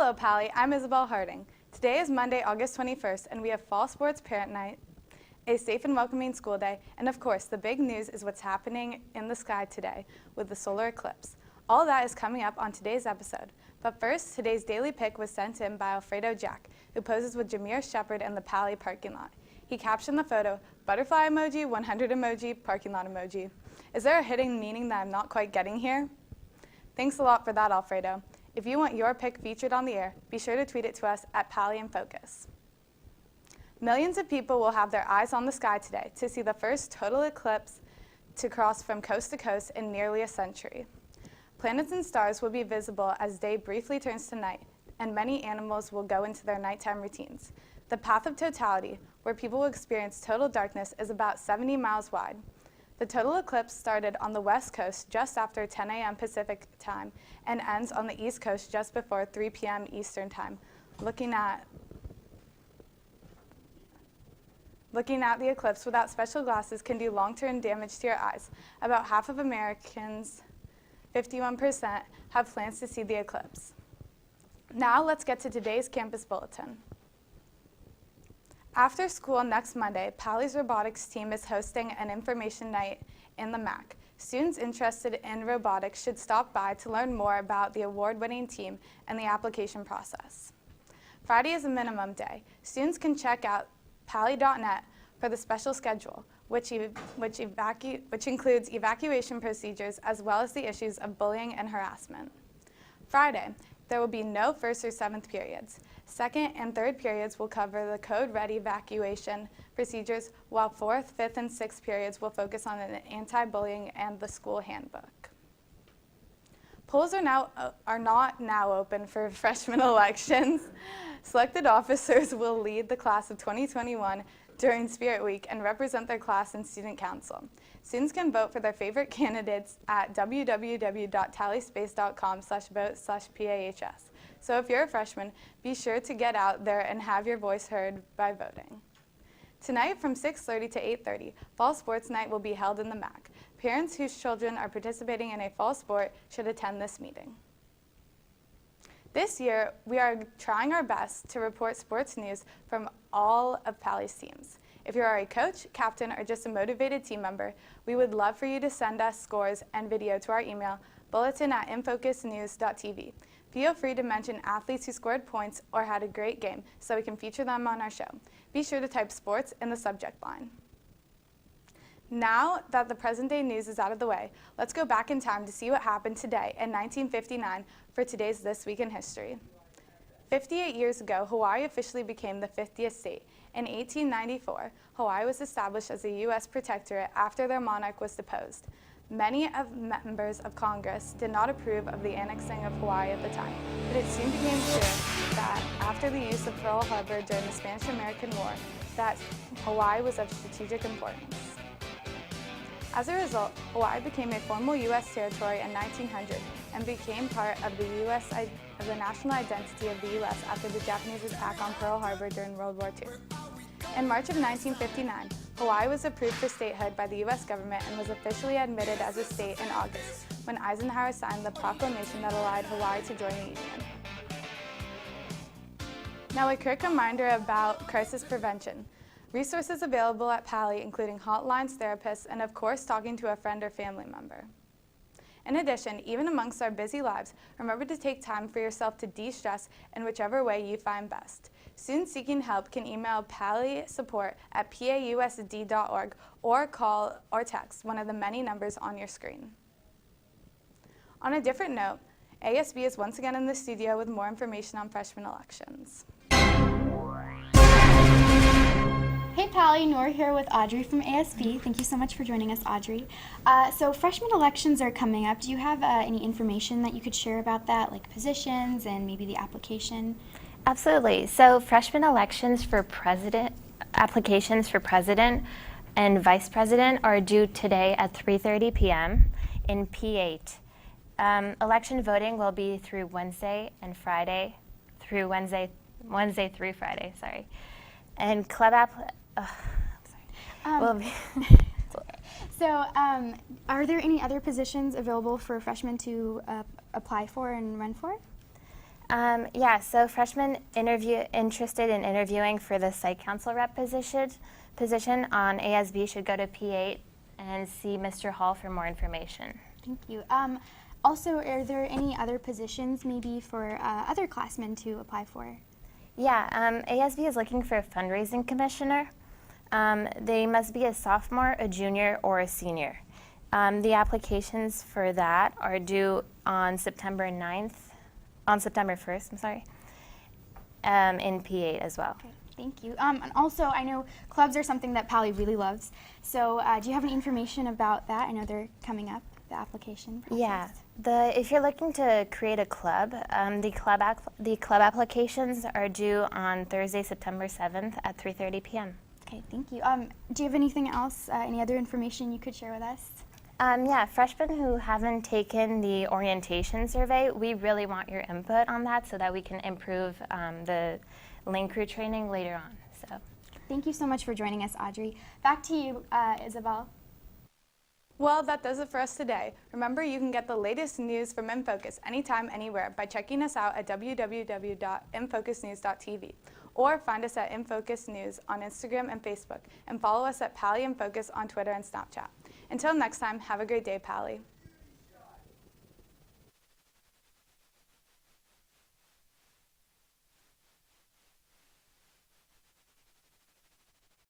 Hello, Pally. I'm Isabel Harding. Today is Monday, August 21st, and we have Fall Sports Parent Night, a safe and welcoming school day, and of course, the big news is what's happening in the sky today with the solar eclipse. All that is coming up on today's episode. But first, today's daily pic was sent in by Alfredo Jack, who poses with Jameer Shepard in the Pally parking lot. He captioned the photo, butterfly emoji, 100 emoji, parking lot emoji. Is there a hidden meaning that I'm not quite getting here? Thanks a lot for that, Alfredo. If you want your pic featured on the air, be sure to tweet it to us at Pally InFocus. Millions of people will have their eyes on the sky today to see the first total eclipse to cross from coast to coast in nearly a century. Planets and stars will be visible as day briefly turns to night, and many animals will go into their nighttime routines. The path of totality, where people will experience total darkness, is about 70 miles wide. The total eclipse started on the west coast just after 10 a.m. Pacific time and ends on the east coast just before 3 p.m. Eastern time. Looking at the eclipse without special glasses can do long-term damage to your eyes. About half of Americans, 51%, have plans to see the eclipse. Now let's get to today's campus bulletin. After school next Monday, Pally's robotics team is hosting an information night in the MAC. Students interested in robotics should stop by to learn more about the award-winning team and the application process. Friday is a minimum day. Students can check out pally.net for the special schedule, which includes evacuation procedures as well as the issues of bullying and harassment. Friday, there will be no first or seventh periods. Second and third periods will cover the code-red evacuation procedures, while fourth, fifth, and sixth periods will focus on anti-bullying and the school handbook. Polls are not now open for freshman elections. Selected officers will lead the class of 2021 during Spirit Week and represent their class in Student Council. Students can vote for their favorite candidates at www.tallyspace.com/vote/PAHS. So if you're a freshman, be sure to get out there and have your voice heard by voting. Tonight from 6:30 to 8:30, Fall Sports Night will be held in the MAC. Parents whose children are participating in a fall sport should attend this meeting. This year, we are trying our best to report sports news from all of Pally's teams. If you are a coach, captain, or just a motivated team member, we would love for you to send us scores and video to our email, bulletin@infocusnews.tv. Feel free to mention athletes who scored points or had a great game so we can feature them on our show. Be sure to type sports in the subject line. Now that the present day news is out of the way, let's go back in time to see what happened today in 1959 for today's This Week in History. 58 years ago, Hawaii officially became the 50th state. In 1894, Hawaii was established as a U.S. protectorate after their monarch was deposed. Many members of Congress did not approve of the annexing of Hawaii at the time, but it soon became clear that after the use of Pearl Harbor during the Spanish-American War, that Hawaii was of strategic importance. As a result, Hawaii became a formal U.S. territory in 1900 and became part of the national identity of the U.S. after the Japanese attack on Pearl Harbor during World War II. In March of 1959, Hawaii was approved for statehood by the U.S. government and was officially admitted as a state in August, when Eisenhower signed the proclamation that allowed Hawaii to join the Union. Now a quick reminder about crisis prevention. Resources available at Pally, including hotlines, therapists, and of course talking to a friend or family member. In addition, even amongst our busy lives, remember to take time for yourself to de-stress in whichever way you find best. Students seeking help can email pallysupport@pausd.org or call or text one of the many numbers on your screen. On a different note, ASB is once again in the studio with more information on freshman elections. Hey Pally, Nora here with Audrey from ASB. Thank you so much for joining us, Audrey. So freshman elections are coming up. Do you have any information that you could share about that, like positions and maybe the application? Absolutely. So freshman elections for applications for president and vice president are due today at 3:30 p.m. in P8. Election voting will be through Wednesday through Friday, sorry. And club will be So are there any other positions available for freshmen to apply for and run for? Yeah, so freshmen interested in interviewing for the site council rep position on ASB should go to P8 and see Mr. Hall for more information. Thank you. Also, are there any other positions maybe for other classmen to apply for? Yeah, ASB is looking for a fundraising commissioner. They must be a sophomore, a junior, or a senior. The applications for that are due on September 1st, in P8 as well. Okay, thank you. And also, I know clubs are something that Pally really loves. So do you have any information about that? I know they're coming up, the application process. Yeah, if you're looking to create a club, the club applications are due on Thursday, September 7th at 3:30 p.m. Okay, thank you. Do you have anything else, any other information you could share with us? Yeah, freshmen who haven't taken the orientation survey, we really want your input on that so that we can improve the lane crew training later on. So, thank you so much for joining us, Audrey. Back to you, Isabel. Well, that does it for us today. Remember, you can get the latest news from InFocus anytime, anywhere by checking us out at www.infocusnews.tv or find us at InFocus News on Instagram and Facebook and follow us at Pally InFocus on Twitter and Snapchat. Until next time, have a great day, Pally.